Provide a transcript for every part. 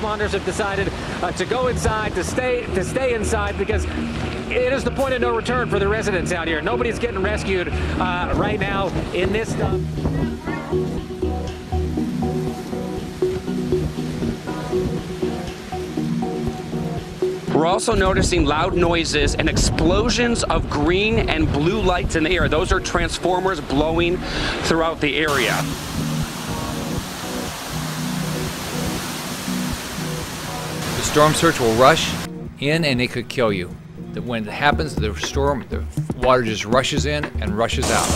responders have decided to go inside, to stay inside, because it is the point of no return for the residents out here. Nobody's getting rescued right now in this stuff. We're also noticing loud noises and explosions of green and blue lights in the air. Those are transformers blowing throughout the area. The storm surge will rush in and it could kill you. When it happens, the storm, the water just rushes in and rushes out.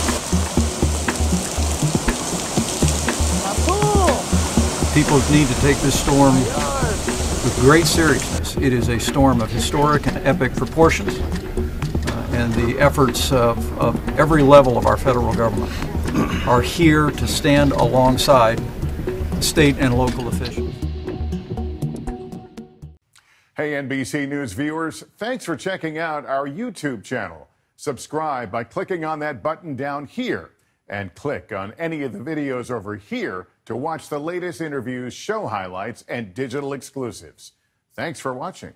People need to take this storm with great seriousness. It is a storm of historic and epic proportions, and the efforts of every level of our federal government are here to stand alongside state and local officials. Hey, NBC News viewers, thanks for checking out our YouTube channel. Subscribe by clicking on that button down here and click on any of the videos over here to watch the latest interviews, show highlights, and digital exclusives. Thanks for watching.